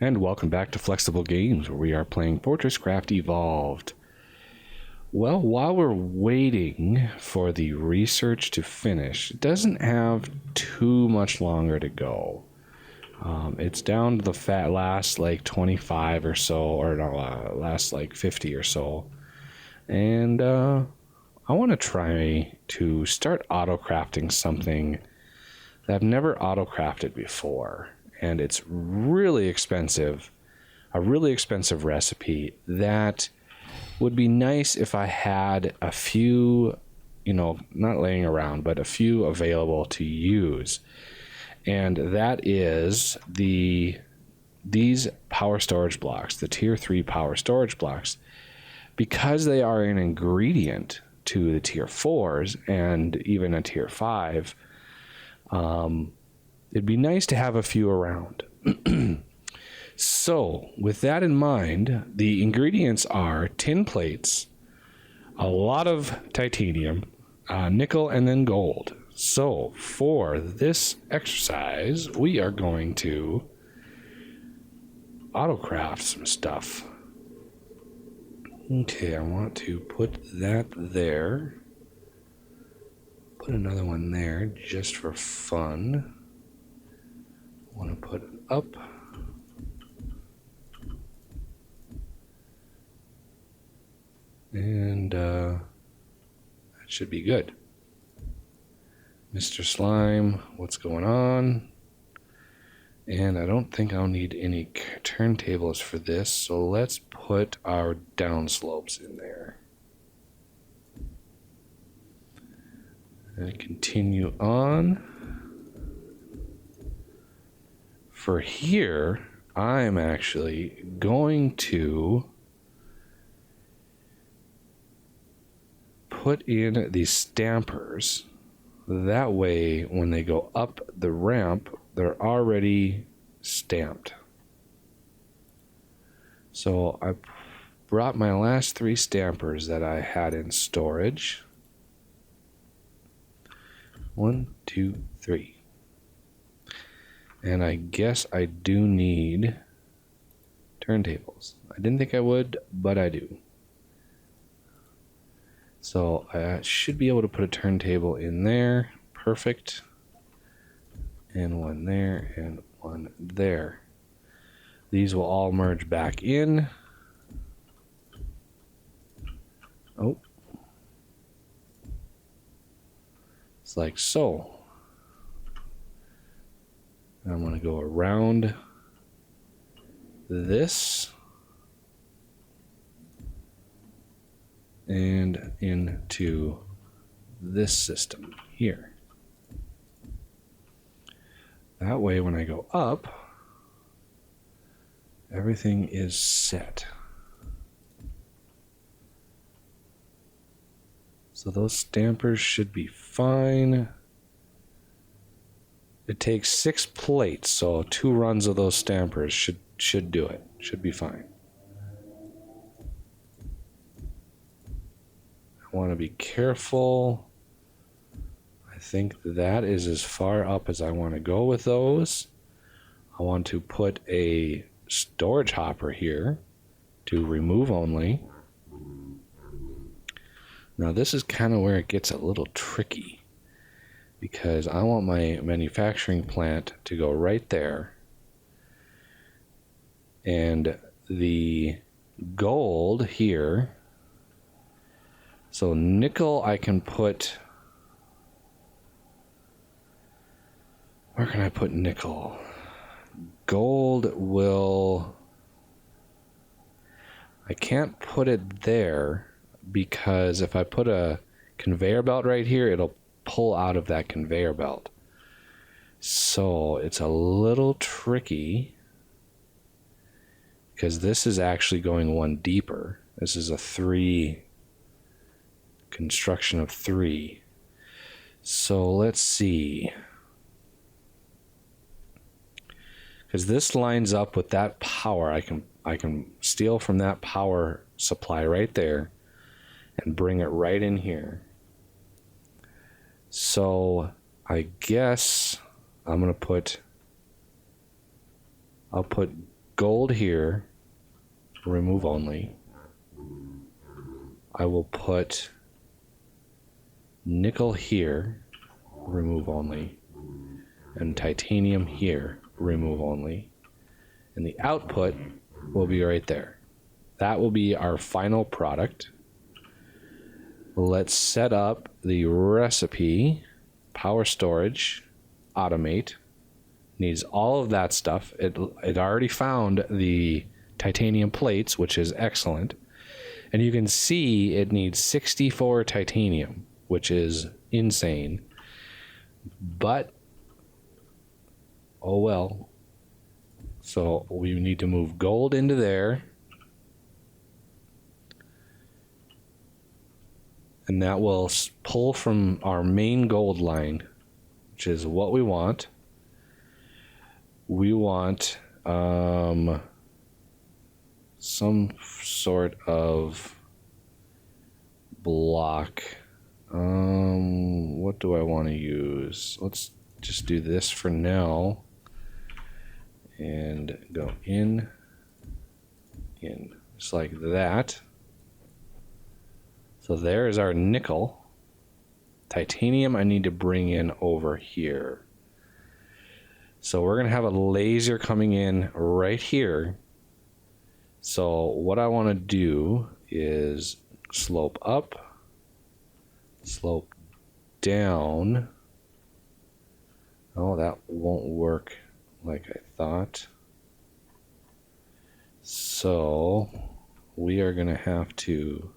And welcome back to Flexible Games, where we are playing FortressCraft Evolved. Well, while we're waiting for the research to finish, it doesn't have too much longer to go. It's down to the last like 25 or so, or no, last like 50 or so. And I want to try to start auto-crafting something that I've never auto-crafted before. And it's really expensive, a really expensive recipe that would be nice if I had a few, not laying around, but a few available to use. And that is these power storage blocks, the tier 3 power storage blocks, because they are an ingredient to the tier 4s and even a tier 5. It'd be nice to have a few around. So, with that in mind, the ingredients are tin plates, a lot of titanium, nickel, and then gold. So, for this exercise, we are going to auto-craft some stuff. Okay, I want to put that there. Put another one there just for fun. I want to put it up. And that should be good. Mr. Slime, what's going on? And I don't think I'll need any turntables for this, so let's put our downslopes in there. And continue on. For here, I'm actually going to put in these stampers. That way, when they go up the ramp, they're already stamped. So I brought my last 3 stampers that I had in storage. 1, 2, 3. And I guess I do need turntables. I didn't think I would, but I do. So I should be able to put a turntable in there. Perfect. And one there and one there. These will all merge back in. Oh. It's like so. I'm going to go around this and into this system here. That way, when I go up, everything is set. So those stampers should be fine. It takes 6 plates, so 2 runs of those stampers should do it. Should be fine. I want to be careful. I think that is as far up as I want to go with those. I want to put a storage hopper here to remove only. Now this is kind of where it gets a little tricky, because I want my manufacturing plant to go right there. And the gold here, so nickel I can put, where can I put nickel? Gold will, I can't put it there, because if I put a conveyor belt right here, it'll pull out of that conveyor belt. So it's a little tricky, because this is actually going one deeper. This is a 3 construction of 3. So let's see, because this lines up with that power. I can steal from that power supply right there and bring it right in here. So I guess I'm gonna put, I'll put gold here, remove only. I will put nickel here, remove only, and titanium here, remove only. And the output will be right there. That will be our final product. Let's set up the recipe, power storage, automate. Needs all of that stuff. It already found the titanium plates, which is excellent. And you can see it needs 64 titanium, which is insane. But, oh well. So we need to move gold into there. And that will pull from our main gold line, which is what we want. We want some sort of block. What do I want to use? Let's just do this for now. And go in, just like that. So there's our nickel. Titanium I need to bring in over here. So we're going to have a laser coming in right here. So what I want to do is slope up, slope down. Oh, that won't work like I thought. So we are going to have to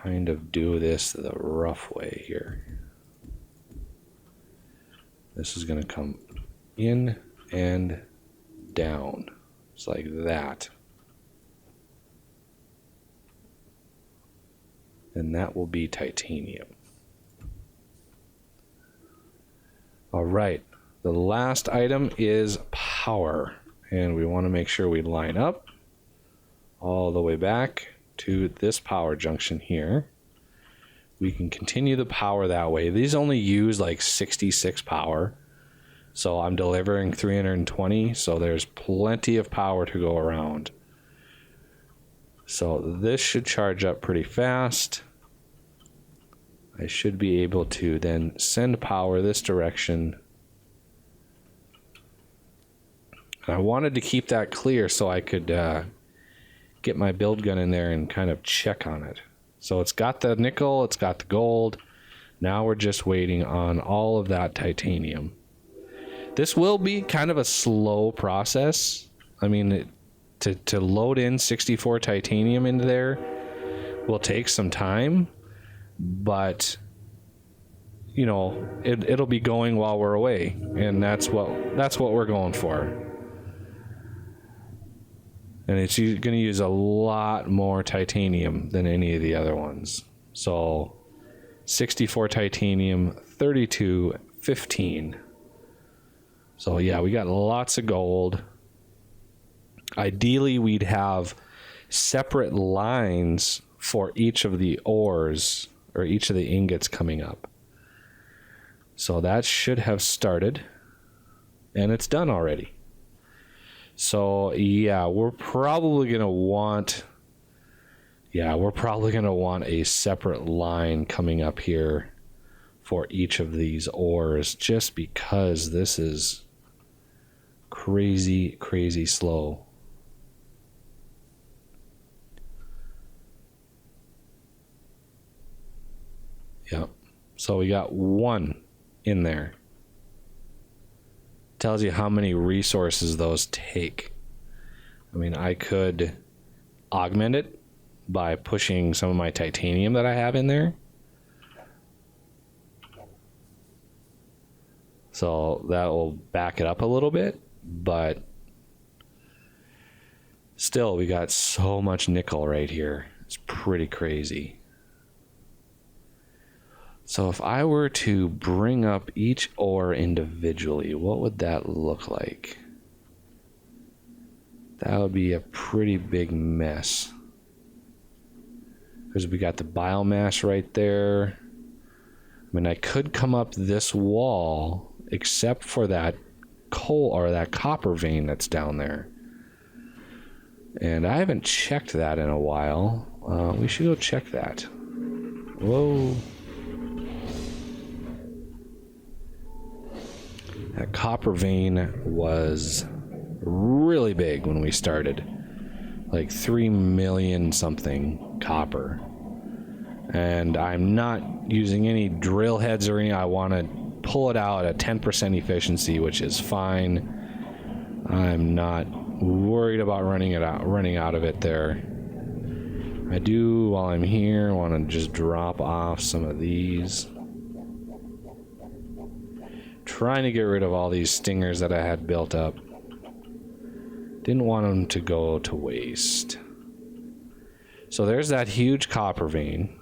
kind of do this the rough way here. This is going to come in and down. It's like that. And that will be titanium. All right. The last item is power. And we want to make sure we line up all the way back to this power junction here. We can continue the power that way. These only use like 66 power. So I'm delivering 320. So there's plenty of power to go around. So this should charge up pretty fast. I should be able to then send power this direction. And I wanted to keep that clear so I could get my build gun in there and kind of check on it. So it's got the nickel, it's got the gold. Now we're just waiting on all of that titanium. This will be kind of a slow process. I mean, to load in 64 titanium into there will take some time, but you know, it'll be going while we're away, and that's what we're going for. And it's going to use a lot more titanium than any of the other ones. So 64 titanium, 32, 15. So yeah, we got lots of gold. Ideally, we'd have separate lines for each of the ores or each of the ingots coming up. So that should have started, and it's done already. So yeah, we're probably going to want a separate line coming up here for each of these ores, just because this is crazy slow. Yep. So we got one in there. Tells you how many resources those take. I mean, I could augment it by pushing some of my titanium that I have in there. So that will back it up a little bit, but still, we got so much nickel right here. It's pretty crazy. So if I were to bring up each ore individually, what would that look like? That would be a pretty big mess. Because we got the biomass right there. I mean, I could come up this wall, except for that coal or that copper vein that's down there. And I haven't checked that in a while. We should go check that. Whoa. That copper vein was really big when we started. Like 3 million something copper. And I'm not using any drill heads or anything. I want to pull it out at 10% efficiency, which is fine. I'm not worried about running out of it there. I do, while I'm here, want to just drop off some of these. Trying to get rid of all these stingers that I had built up. Didn't want them to go to waste. So there's that huge copper vein.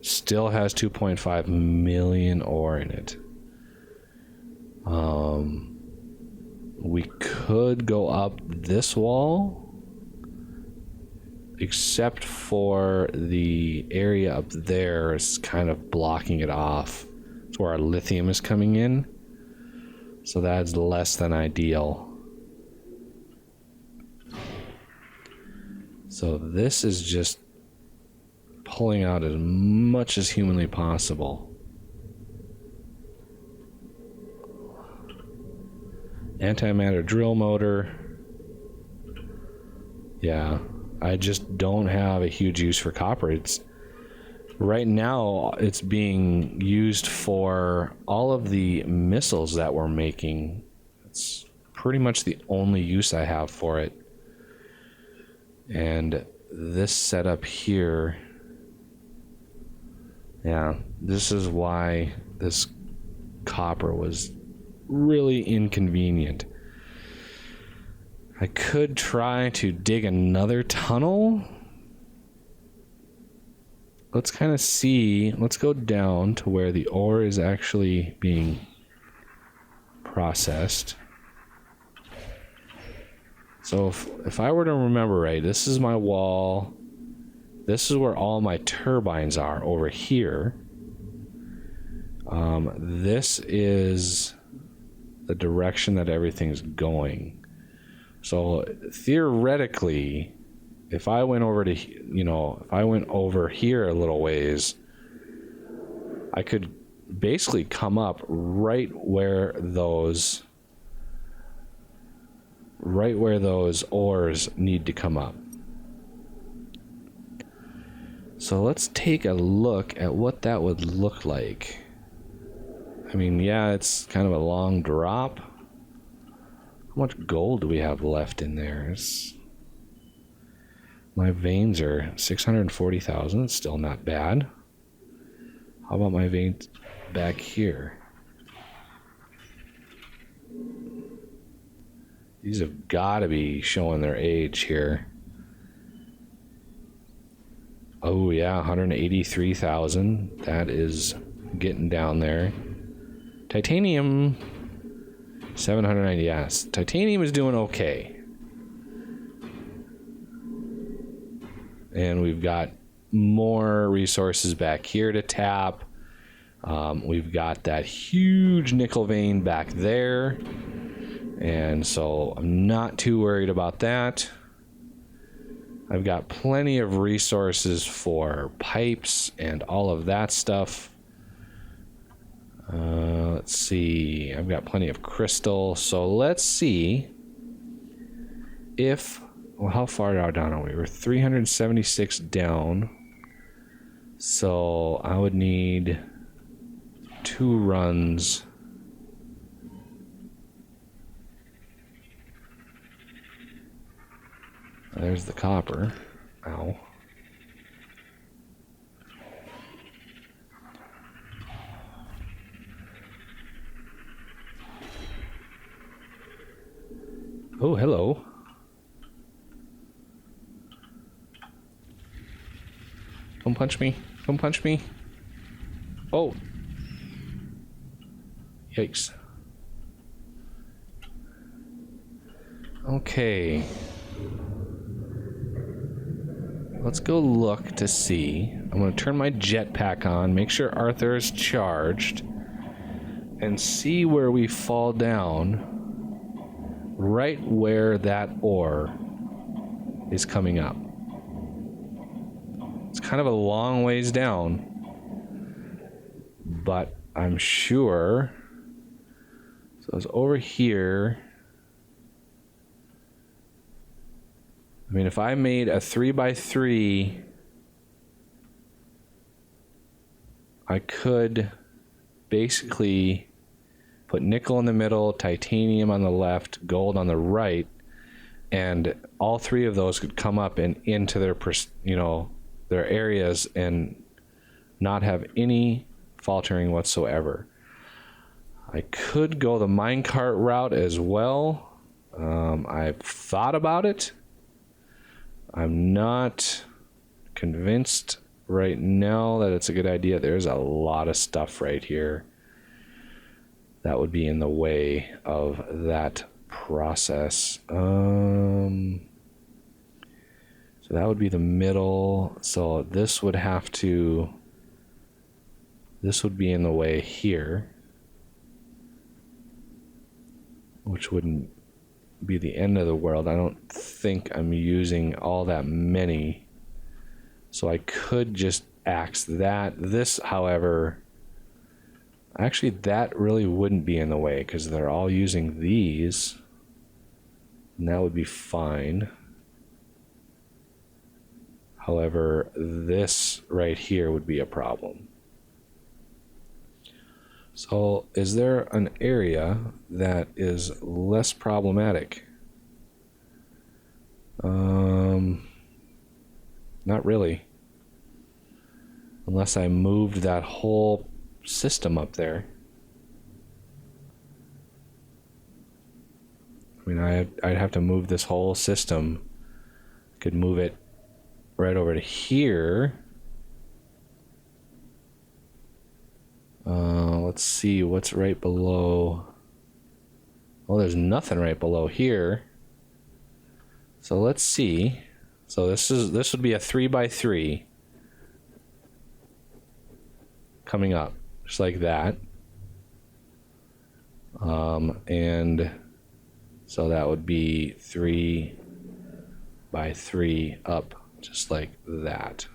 Still has 2.5 million ore in it. We could go up this wall, except for the area up there is kind of blocking it off. It's where our lithium is coming in. So that's less than ideal. So this is just pulling out as much as humanly possible. Antimatter drill motor. Yeah, I just don't have a huge use for copper. Right now it's being used for all of the missiles that we're making. It's pretty much the only use I have for it. And this setup here, yeah, this is why this copper was really inconvenient. I could try to dig another tunnel. Let's kind of see. Let's go down to where the ore is actually being processed. So if I were to remember right, this is my wall. This is where all my turbines are, over here. This is the direction that everything's going. So theoretically, if I went over to, if I went over here a little ways, I could basically come up right where those ores need to come up. So let's take a look at what that would look like. I mean, yeah, it's kind of a long drop. How much gold do we have left in there? My veins are 640,000. It's still not bad. How about my veins back here? These have got to be showing their age here. Oh yeah, 183,000. That is getting down there. Titanium, 790. Yes, titanium is doing okay. And we've got more resources back here to tap. We've got that huge nickel vein back there. And so I'm not too worried about that. I've got plenty of resources for pipes and all of that stuff. Let's see. I've got plenty of crystal. So let's see if... Well, how far down are we? We're 376 down. So I would need 2 runs. There's the copper. Ow. Oh, hello. Don't punch me. Don't punch me. Oh. Yikes. Okay. Let's go look to see. I'm going to turn my jetpack on, make sure Arthur is charged. and see where we fall down, right where that ore is coming up. It's kind of a long ways down, but I'm sure. So it's over here. I mean, if I made a 3x3, I could basically put nickel in the middle, titanium on the left, gold on the right, and all three of those could come up and into their, their areas and not have any faltering whatsoever. I could go the minecart route as well. I've thought about it. I'm not convinced right now that it's a good idea. There's a lot of stuff right here that would be in the way of that process. So that would be the middle. So this would be in the way here, which wouldn't be the end of the world. I don't think I'm using all that many, so I could just axe that. This, however, actually that really wouldn't be in the way because they're all using these, and that would be fine. However, this right here would be a problem. So is there an area that is less problematic? Not really. Unless I moved that whole system up there. I mean, I'd have to move this whole system. I could move it right over to here. Let's see what's right below. Well, there's nothing right below here. So let's see. So this would be a 3x3 coming up just like that. And so that would be 3x3 up just like that.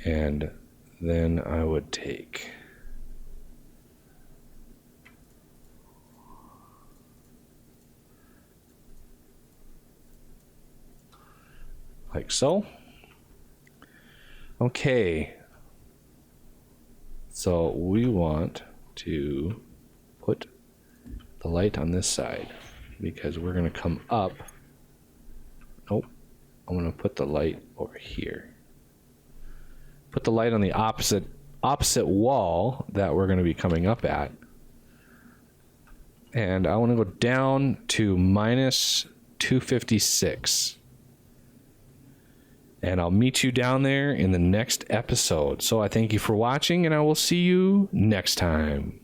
And then I would take like so. Okay. So we want to put the light on this side because we're going to come up. Nope. I'm going to put the light over here. Put the light on the opposite wall that we're going to be coming up at. And I want to go down to minus 256. And I'll meet you down there in the next episode. So I thank you for watching, and I will see you next time.